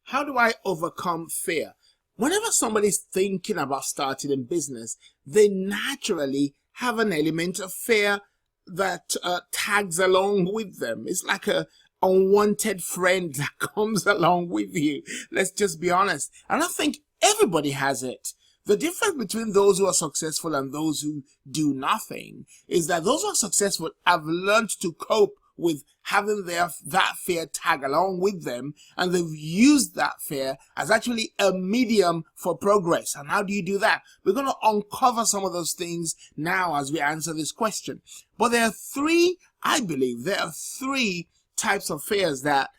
how do I overcome fear? Whenever somebody's thinking about starting a business, they naturally have an element of fear that tags along with them. It's like a unwanted friend that comes along with you. Let's just be honest. And I think everybody has it. The difference between those who are successful and those who do nothing is that those who are successful have learned to cope with having that fear tag along with them, and they've used that fear as actually a medium for progress. And how do you do that? We're going to uncover some of those things now as we answer this question. But I believe there are three types of fears that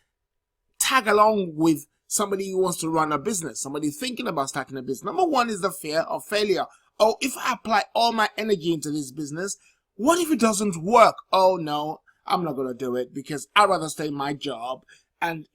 tag along with somebody who wants to run a business, somebody thinking about starting a business. Number one is the fear of failure. Oh, if I apply all my energy into this business, what if it doesn't work? Oh no, I'm not going to do it because I'd rather stay in my job. And,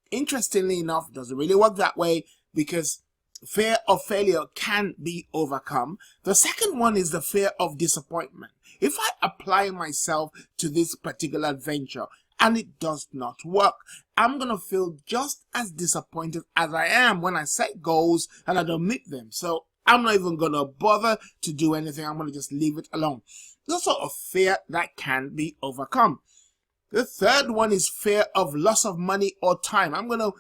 interestingly enough, it doesn't really work that way because fear of failure can be overcome. The second one is the fear of disappointment. If I apply myself to this particular venture and it does not work, I'm going to feel just as disappointed as I am when I set goals and I don't meet them. So I'm not even going to bother to do anything. I'm going to just leave it alone. There's also a fear that can be overcome. The third one is fear of loss of money or time. I'm going to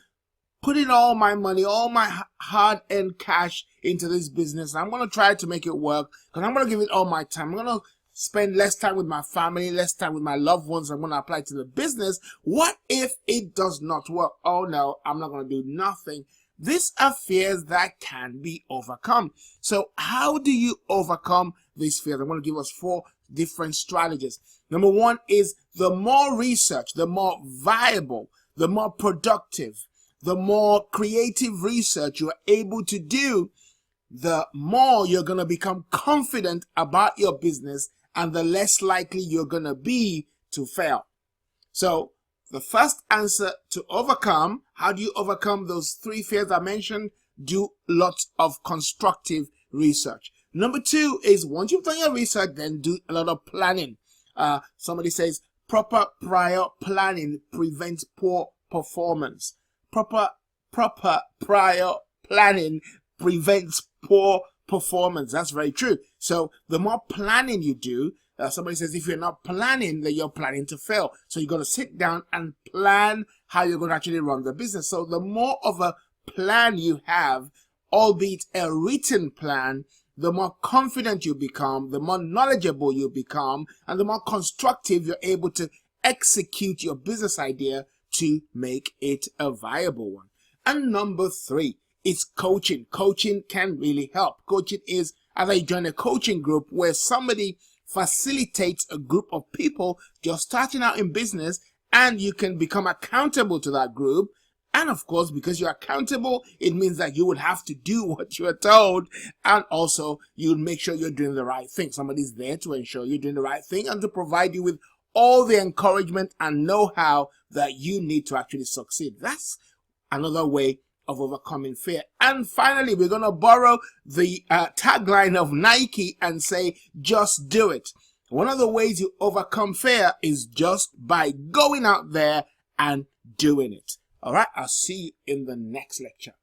put in all my money, all my hard-earned cash into this business. I'm going to try to make it work because I'm going to give it all my time. I'm going to spend less time with my family, less time with my loved ones. I'm going to apply to the business. What if it does not work? Oh no, I'm not going to do nothing. These are fears that can be overcome. So how do you overcome these fears? I'm going to give us 4 different strategies. Number one is the more research, the more viable, the more productive, the more creative research you're able to do, the more you're going to become confident about your business and the less likely you're going to be to fail. So the first answer to overcome, how do you overcome those 3 fears I mentioned? Do lots of constructive research. Number 2 is once you've done your research, then do a lot of planning. Somebody says proper prior planning prevents poor performance. Proper prior planning prevents poor performance. That's very true. So the more planning you do, somebody says if you're not planning, then you're planning to fail. So you got to sit down and plan how you're going to actually run the business. So the more of a plan you have, albeit a written plan, the more confident you become, the more knowledgeable you become, and the more constructive you're able to execute your business idea to make it a viable one. And number 3 is coaching. Coaching can really help. Coaching is either you join a coaching group where somebody facilitates a group of people just starting out in business, and you can become accountable to that group. And of course, because you're accountable, it means that you would have to do what you are told, and also you'll make sure you're doing the right thing. Somebody's there to ensure you're doing the right thing and to provide you with all the encouragement and know-how that you need to actually succeed. That's another way of overcoming fear. And finally, we're going to borrow the tagline of Nike and say, just do it. One of the ways you overcome fear is just by going out there and doing it. All right, I'll see you in the next lecture.